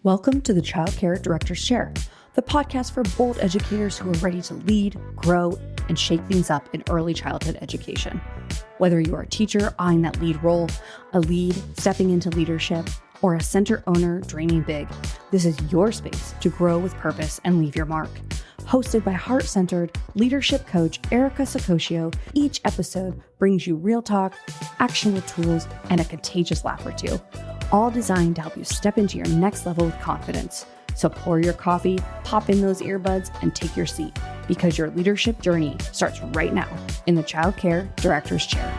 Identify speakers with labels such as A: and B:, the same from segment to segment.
A: Welcome to the Child Care Director's Chair, the podcast for bold educators who are ready to lead, grow, and shake things up in early childhood education. Whether you are a teacher eyeing that lead role, a lead stepping into leadership, or a center owner dreaming big, this is your space to grow with purpose and leave your mark. Hosted by heart-centered leadership coach Erica Sacoccio, each episode brings you real talk, actionable tools, and a contagious laugh or two, all designed to help you step into your next level with confidence. So pour your coffee, pop in those earbuds, and take your seat, because your leadership journey starts right now in the Child Care Director's Chair.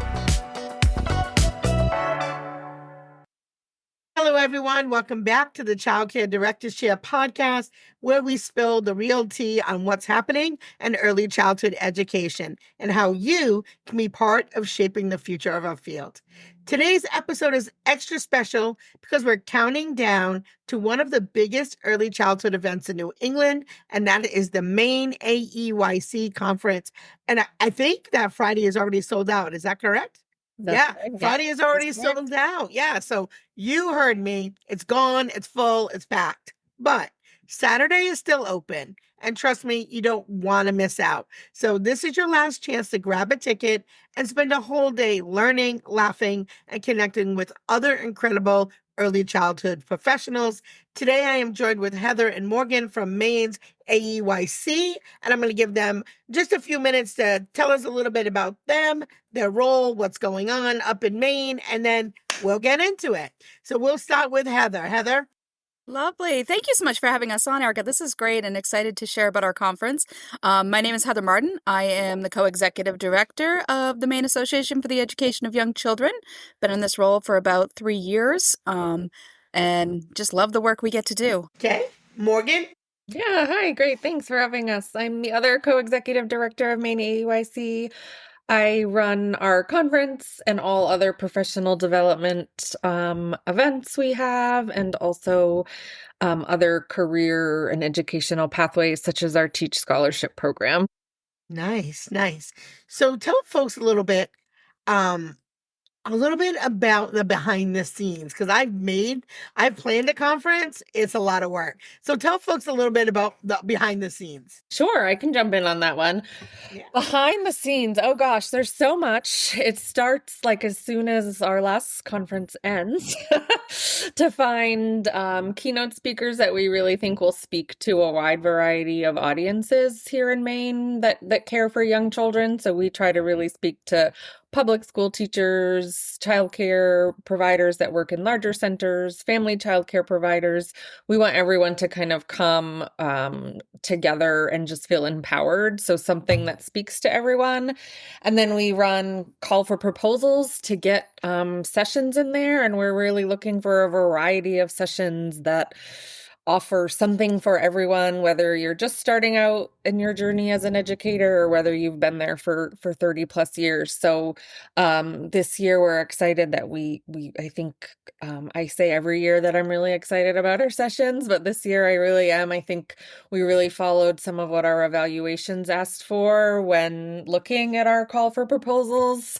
B: Hello, everyone. Welcome back to the Child Care Director's Chair podcast, where we spill the real tea on what's happening in early childhood education and how you can be part of shaping the future of our field. Today's episode is extra special because we're counting down to one of the biggest early childhood events in New England, and that is the Maine AEYC Conference. And I think that Friday is already sold out. Is that correct? Friday is already sold out. Yeah, so you heard me. It's gone, it's full, it's packed. But Saturday is still open. And trust me, you don't want to miss out. So this is your last chance to grab a ticket and spend a whole day learning, laughing, and connecting with other incredible early childhood professionals. Today, I am joined with Heather and Morgan from Maine's AEYC, and I'm going to give them just a few minutes to tell us a little bit about them, their role, what's going on up in Maine, and then we'll get into it. So we'll start with Heather. Heather?
C: Lovely. Thank you so much for having us on, Erica. This is great and excited to share about our conference. My name is Heather Martin. I am the co-executive director of the Maine Association for the Education of Young Children. Been in this role for about 3 years and just love the work we get to do.
B: Okay. Morgan?
D: Yeah, hi, great. Thanks for having us. I'm the other co-executive director of Maine AEYC. I run our conference and all other professional development events we have, and also other career and educational pathways, such as our Teach Scholarship program.
B: Nice. So tell folks a little bit about the behind the scenes, because I've planned a conference. It's a lot of work. So tell folks a little bit about the behind the scenes.
D: Sure, I can jump in on that one. Yeah. Behind the scenes, oh gosh, there's so much. It starts like as soon as our last conference ends to find keynote speakers that we really think will speak to a wide variety of audiences here in Maine that care for young children. So we try to really speak to public school teachers, childcare providers that work in larger centers, family childcare providers. We want everyone to kind of come together and just feel empowered. So something that speaks to everyone. And then we run call for proposals to get sessions in there. And we're really looking for a variety of sessions that offer something for everyone, whether you're just starting out in your journey as an educator or whether you've been there for 30 plus years. So this year we're excited that I think I say every year that I'm really excited about our sessions, but this year I really am. I think we really followed some of what our evaluations asked for when looking at our call for proposals.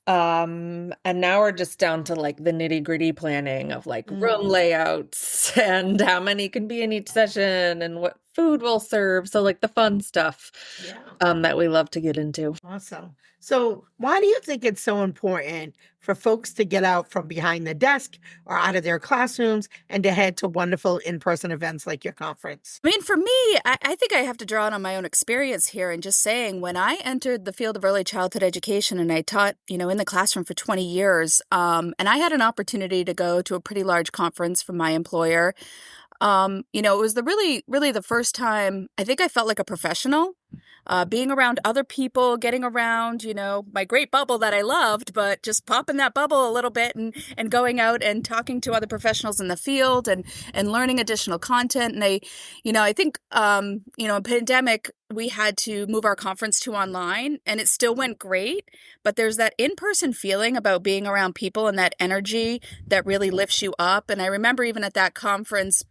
D: And now we're just down to like the nitty-gritty planning of like room layouts and how many can be in each session and what food we'll serve. So like the fun stuff that we love to get into.
B: Awesome. So why do you think it's so important for folks to get out from behind the desk or out of their classrooms and to head to wonderful in-person events like your conference?
C: I mean, for me, I think I have to draw on my own experience here and just saying when I entered the field of early childhood education and I taught, in the classroom for 20 years, and I had an opportunity to go to a pretty large conference from my employer. It was really the first time I think I felt like a professional, being around other people, getting around, my great bubble that I loved, but just popping that bubble a little bit and going out and talking to other professionals in the field and learning additional content. And I think, in pandemic, we had to move our conference to online and it still went great, but there's that in-person feeling about being around people and that energy that really lifts you up. And I remember even at that conference,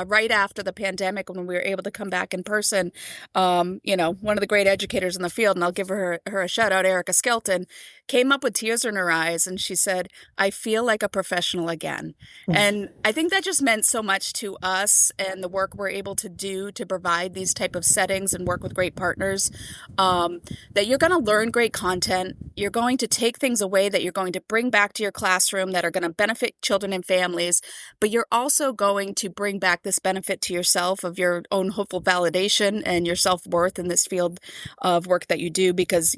C: right after the pandemic when we were able to come back in person, one of the great educators in the field, and I'll give her a shout out, Erica Skelton, came up with tears in her eyes, and she said, "I feel like a professional again." And I think that just meant so much to us and the work we're able to do to provide these type of settings and work with great partners, that you're going to learn great content. You're going to take things away that you're going to bring back to your classroom that are going to benefit children and families, but you're also going to bring back this benefit to yourself of your own hopeful validation and your self-worth in this field of work that you do, because,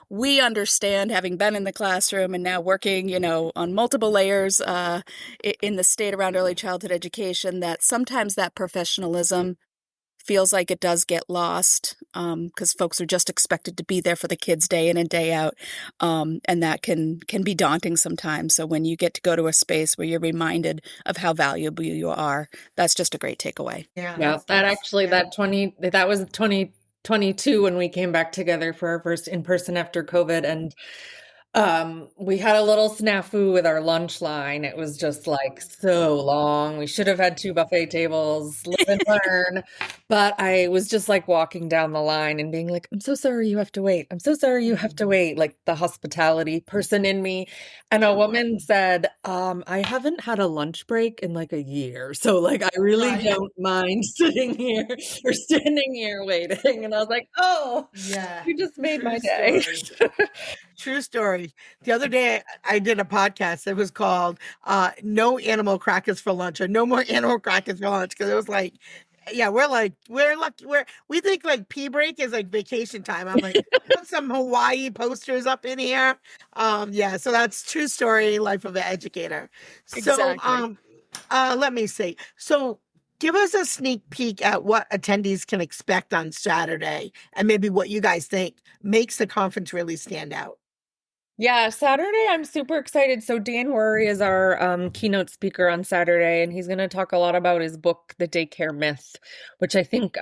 C: we understand, having been in the classroom and now working, on multiple layers in the state around early childhood education, that sometimes that professionalism feels like it does get lost, because folks are just expected to be there for the kids day in and day out. And that can be daunting sometimes. So when you get to go to a space where you're reminded of how valuable you are, that's just a great takeaway.
D: Yeah, that was 2022 when we came back together for our first in-person after COVID. And we had a little snafu with our lunch line. It was just like so long. We should have had 2 buffet tables, live and learn. But I was just like walking down the line and being like, "I'm so sorry you have to wait. I'm so sorry you have to wait." Like the hospitality person in me. And a woman said, "I haven't had a lunch break in like a year. So like, I really don't mind sitting here or standing here waiting." And I was like, "Oh,
B: Yeah.
D: you just made my day."
B: True story. The other day I did a podcast. It was called No Animal Crackers for Lunch, or No More Animal Crackers for Lunch. Because it was like, yeah, we're lucky. We think like pee break is like vacation time. I'm like, put some Hawaii posters up in here. Yeah, so that's true story, life of an educator. So
C: Exactly.
B: let me see. So give us a sneak peek at what attendees can expect on Saturday, and maybe what you guys think makes the conference really stand out.
D: Yeah, Saturday, I'm super excited. So Dan Worry is our keynote speaker on Saturday, and he's going to talk a lot about his book, The Daycare Myth, which I think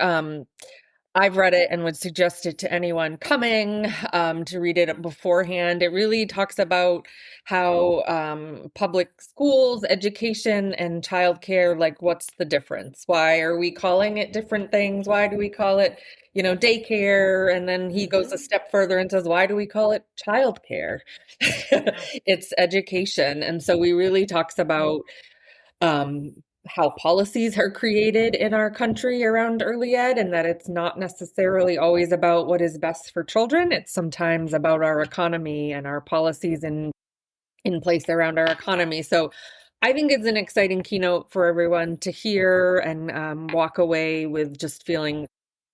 D: I've read it and would suggest it to anyone coming to read it beforehand. It really talks about how public schools, education, and childcare, like, what's the difference? Why are we calling it different things? Why do we call it, daycare? And then he goes a step further and says, why do we call it childcare? It's education. And so we really talks about how policies are created in our country around early ed, and that it's not necessarily always about what is best for children. It's sometimes about our economy and our policies in place around our economy. So I think it's an exciting keynote for everyone to hear and walk away with just feeling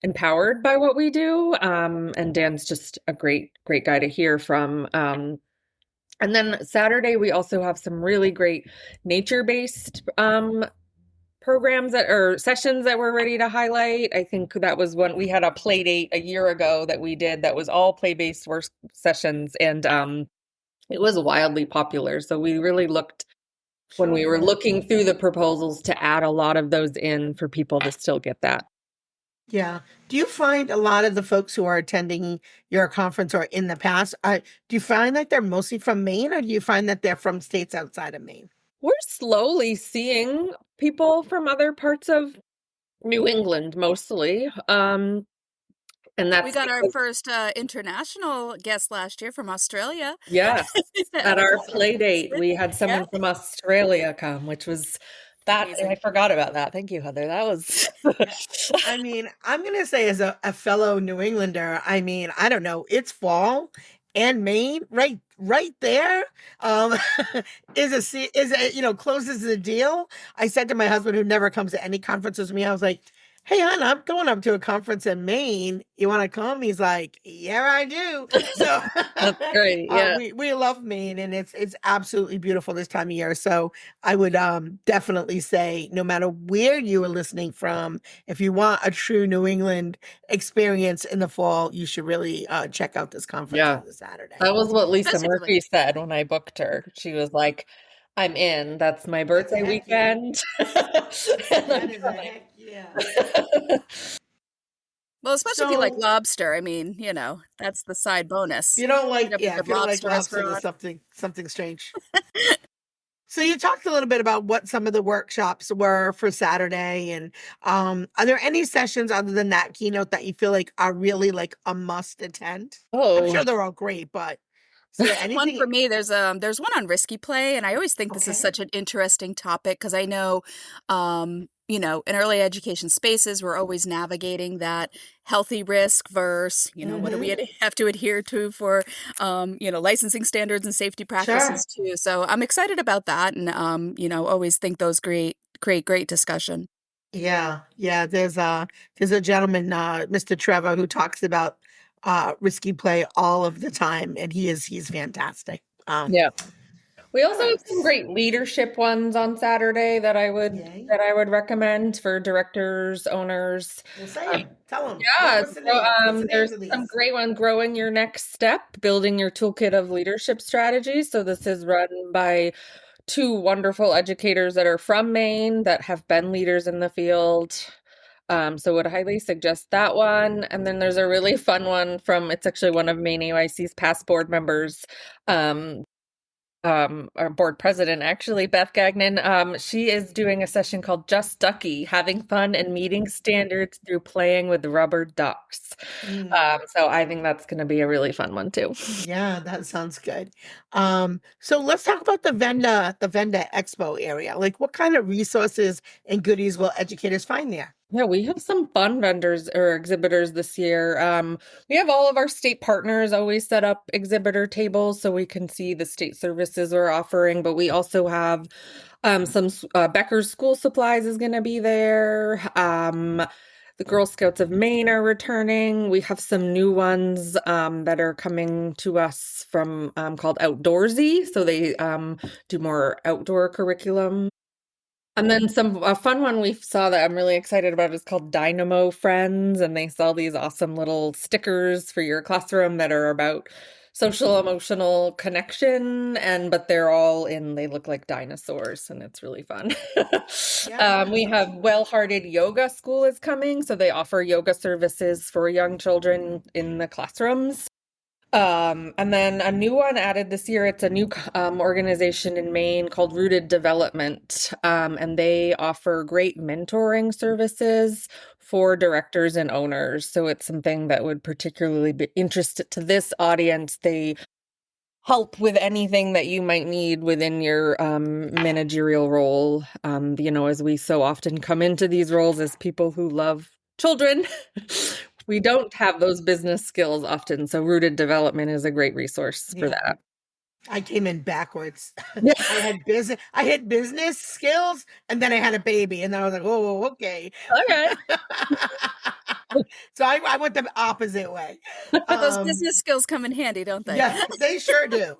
D: empowered by what we do. And Dan's just a great guy to hear from. And then Saturday, we also have some really great nature-based programs or sessions that we're ready to highlight. I think that was when we had a play date a year ago that we did that was all play-based work sessions, and it was wildly popular. So we really looked, when we were looking through the proposals, to add a lot of those in for people to still get that.
B: Yeah. Do you find a lot of the folks who are attending your conference, or in the past, do you find that they're mostly from Maine, or do you find that they're from states outside of Maine?
D: We're slowly seeing people from other parts of New England, mostly. And that's
C: We got our first international guest last year from Australia.
D: Yes, at our play date, we had someone
C: Yeah.
D: from Australia come, which was that.
C: Amazing.
D: I forgot about that. Thank you, Heather. That was
B: I mean, I'm going to say, as a fellow New Englander, I mean, I don't know, it's fall, and Maine right there closes the deal. I said to my husband, who never comes to any conferences with me, I was like, "Hey, hon, I'm going up to a conference in Maine. You want to come?" He's like, "Yeah, I do." So
D: that's great. Yeah.
B: we love Maine, and it's absolutely beautiful this time of year. So I would definitely say, no matter where you are listening from, if you want a true New England experience in the fall, you should really check out this conference on this Saturday.
D: That was what Lisa
C: Specifically.
D: Murphy said when I booked her. She was like, "I'm in. That's my birthday weekend."
B: That is a heck yeah.
C: Well, especially if you like
B: So,
C: lobster. I mean, that's the side bonus.
B: you don't like,
C: Hit up a
B: yeah,
C: good
B: if you don't like
C: lobster
B: lobster,
C: restaurant.
B: there's something strange. So you talked a little bit about what some of the workshops were for Saturday, and are there any sessions other than that keynote that you feel like are really like a must attend? I'm
D: Oh,
B: sure they're all great, but So
C: One
B: anything,
C: for me, there's one on risky play, and I always think this is
B: okay.
C: such an interesting topic because I know, in early education spaces, we're always navigating that healthy risk versus, what do we
B: Mm-hmm.
C: have to adhere to for, licensing standards and safety
B: Sure.
C: practices too. So I'm excited about that, and always think those great discussion.
B: Yeah, yeah. There's a gentleman, Mr. Trevor, who talks about risky play all of the time, and he's fantastic.
D: Yeah. We
B: All
D: also have
B: right.
D: some great leadership ones on Saturday that I would
B: Yay.
D: that I would recommend for directors, owners.
B: We'll say
D: Um,
B: them. Tell them.
D: yeah,
B: What's the
D: so
B: name? What's the names
D: there's
B: of
D: some
B: these?
D: great one, growing your next step, building your toolkit of leadership strategies. So this is run by two wonderful educators that are from Maine that have been leaders in the field. So would highly suggest that one. And then there's a really fun one it's actually one of Maine AEYC's past board members, um, our board president, actually, Beth Gagnon. She is doing a session called Just Ducky, having fun and meeting standards through playing with rubber ducks.
B: Mm,
D: So I think that's going to be a really fun one too.
B: yeah, that sounds good. So let's talk about the vendor expo area. Like, what kind of resources and goodies will educators find there?
D: Yeah, we have some fun vendors or exhibitors this year. We have all of our state partners always set up exhibitor tables so we can see the state services we're offering, but we also have some Becker's School Supplies is going to be there. The Girl Scouts of Maine are returning. We have some new ones that are coming to us from called Outdoorsy. So they do more outdoor curriculum. And then a fun one we saw that I'm really excited about is called Dynamo Friends, and they sell these awesome little stickers for your classroom that are about social emotional connection, but they look like dinosaurs, and it's really fun.
B: Yeah.
D: We have Well-Hearted Yoga School is coming, so they offer yoga services for young children in the classrooms. And then a new one added this year, it's a new organization in Maine called Rooted Development. And they offer great mentoring services for directors and owners. So it's something that would particularly be interested to this audience. They help with anything that you might need within your managerial role. As we so often come into these roles as people who love children, we don't have those business skills often. So Rooted Development is a great resource for
B: Yeah.
D: that.
B: I came in backwards.
D: Yeah.
B: I had business skills, and then I had a baby, and then I was like, oh, okay.
D: Okay.
B: So I went the opposite way.
C: But those
B: Um,
C: business skills come in handy, don't they?
B: yeah, they sure do.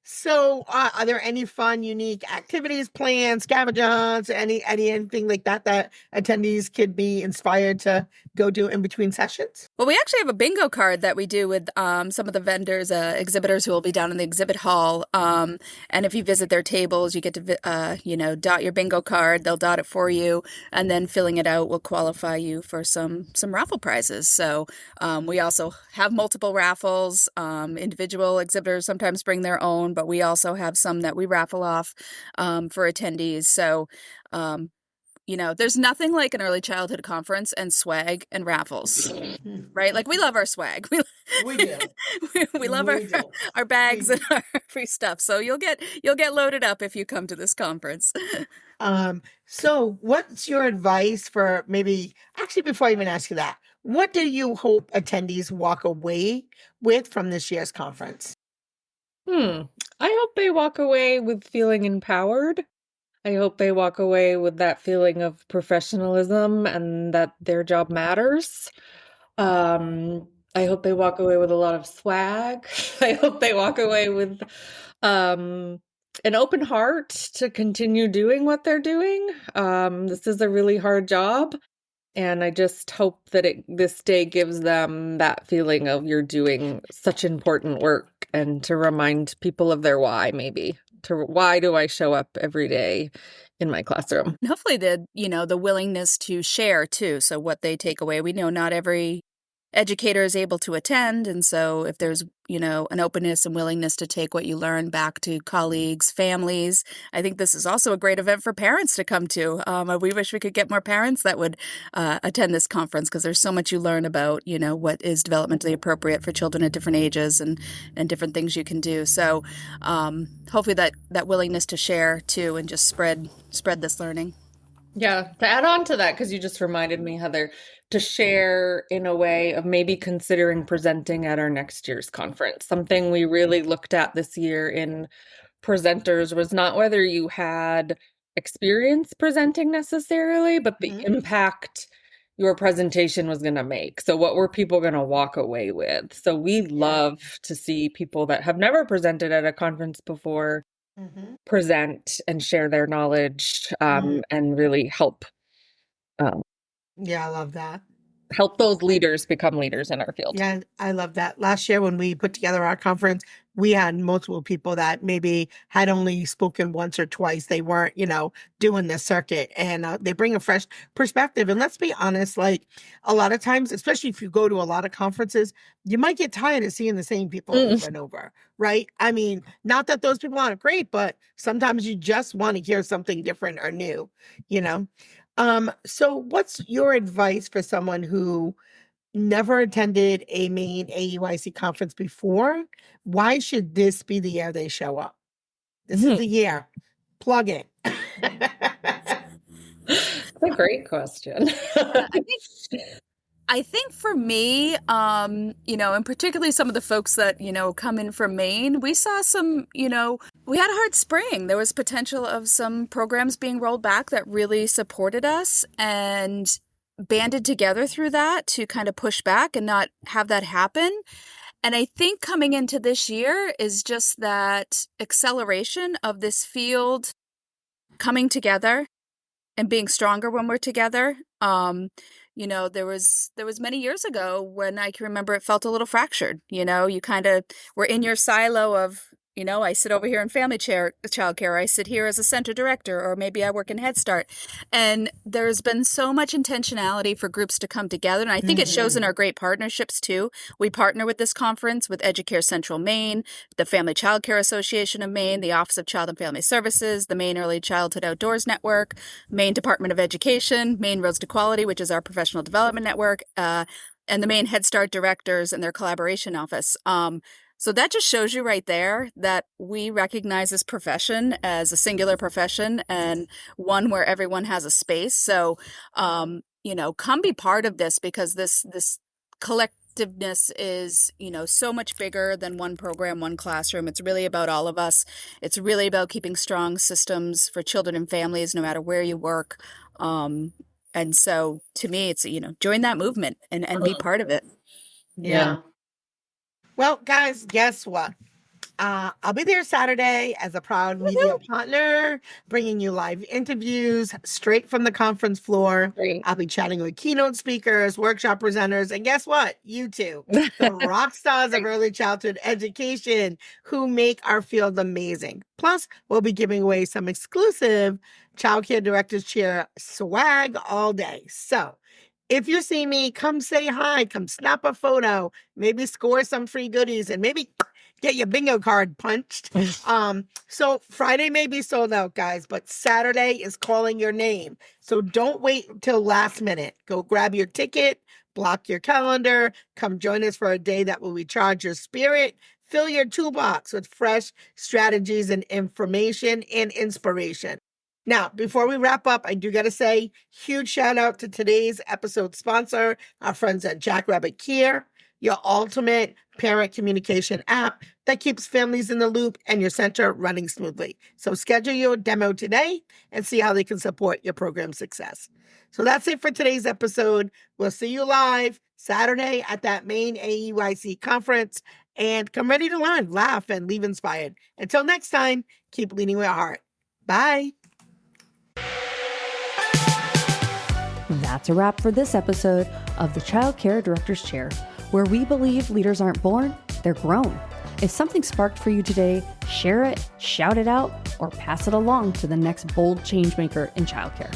B: So are there any fun, unique activities, plans, scavenger hunts, anything like that attendees could be inspired to go do in between sessions?
C: Well, we actually have a bingo card that we do with some of the vendors, exhibitors who will be down in the exhibit hall. And if you visit their tables, you get to, dot your bingo card. They'll dot it for you, and then filling it out will qualify you for some raffle prizes. So we also have multiple raffles. Individual exhibitors sometimes bring their own, but we also have some that we raffle off for attendees. So there's nothing like an early childhood conference and swag and raffles,
B: Hmm.
C: right? Like we love our swag.
B: We do.
C: We love
B: We do.
C: our
B: We
C: bags
B: do.
C: and our free stuff. So you'll get loaded up if you come to this conference.
B: So what's your advice for actually, before I even ask you that, what do you hope attendees walk away with from this year's conference?
D: I hope they walk away with feeling empowered. I hope they walk away with that feeling of professionalism and that their job matters. I hope they walk away with a lot of swag. I hope they walk away with an open heart to continue doing what they're doing. This is a really hard job, and I just hope that this day gives them that feeling of you're doing such important work, and to remind people of their why, maybe. Why do I show up every day in my classroom?
C: And hopefully the willingness to share too. So what they take away, we know not every educator is able to attend. And so if there's, an openness and willingness to take what you learn back to colleagues, families, I think this is also a great event for parents to come to. We wish we could get more parents that would attend this conference, because there's so much you learn about, what is developmentally appropriate for children at different ages and different things you can do. So hopefully that willingness to share too, and just spread this learning.
D: Yeah, to add on to that, because you just reminded me, Heather, to share in a way of maybe considering presenting at our next year's conference. Something we really looked at this year in presenters was not whether you had experience presenting necessarily, but the impact your presentation was going to make. So what were people going to walk away with? So we love to see people that have never presented at a conference before present and share their knowledge and really help.
B: Yeah, I love that.
D: Help those leaders become leaders in our field.
B: Yeah, I love that. Last year when we put together our conference, we had multiple people that maybe had only spoken once or twice. They weren't, doing this circuit, and they bring a fresh perspective. And let's be honest, like a lot of times, especially if you go to a lot of conferences, you might get tired of seeing the same people over and over, right? I mean, not that those people aren't great, but sometimes you just want to hear something different or new, So what's your advice for someone who never attended a Maine AEYC conference before? Why should this be the year they show up? This is the year. Plug it.
D: That's a great question.
C: I think for me, and particularly some of the folks that, come in from Maine, we saw some, we had a hard spring. There was potential of some programs being rolled back that really supported us and banded together through that to kind of push back and not have that happen. And I think coming into this year is just that acceleration of this field coming together and being stronger when we're together. There was many years ago when I can remember it felt a little fractured. You kind of were in your silo of, I sit over here in family childcare, I sit here as a center director, or maybe I work in Head Start. And there's been so much intentionality for groups to come together. And I think it shows in our great partnerships too. We partner with this conference with Educare Central Maine, the Family Childcare Association of Maine, the Office of Child and Family Services, the Maine Early Childhood Outdoors Network, Maine Department of Education, Maine Roads to Quality, which is our professional development network, and the Maine Head Start directors and their collaboration office. So that just shows you right there that we recognize this profession as a singular profession and one where everyone has a space. So, come be part of this, because this collectiveness is, so much bigger than one program, one classroom. It's really about all of us. It's really about keeping strong systems for children and families, no matter where you work. And so to me, it's, join that movement and be part of it.
B: Yeah. Well, guys, guess what? I'll be there Saturday as a proud media partner, bringing you live interviews straight from the conference floor.
D: Great.
B: I'll be chatting with keynote speakers, workshop presenters, and guess what? You too, the rock stars of early childhood education who make our field amazing. Plus, we'll be giving away some exclusive Childcare Directors Chair swag all day. So, if you see me, come say hi, come snap a photo, maybe score some free goodies, and maybe get your bingo card punched. So Friday may be sold out, guys, but Saturday is calling your name. So don't wait till last minute. Go grab your ticket, block your calendar, come join us for a day that will recharge your spirit. Fill your toolbox with fresh strategies and information and inspiration. Now, before we wrap up, I do got to say, huge shout out to today's episode sponsor, our friends at Jackrabbit Care, your ultimate parent communication app that keeps families in the loop and your center running smoothly. So schedule your demo today and see how they can support your program success. So that's it for today's episode. We'll see you live Saturday at that Maine AEYC conference. And come ready to learn, laugh, and leave inspired. Until next time, keep leading with heart. Bye.
A: That's a wrap for this episode of the Child Care Director's Chair, where we believe leaders aren't born, they're grown. If something sparked for you today, share it, shout it out, or pass it along to the next bold changemaker in childcare.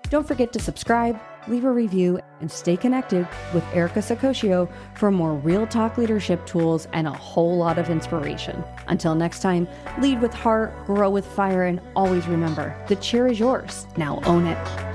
A: Don't forget to subscribe, leave a review, and stay connected with Erica Sakosio for more real talk leadership tools and a whole lot of inspiration. Until next time, lead with heart, grow with fire, and always remember, the chair is yours. Now own it.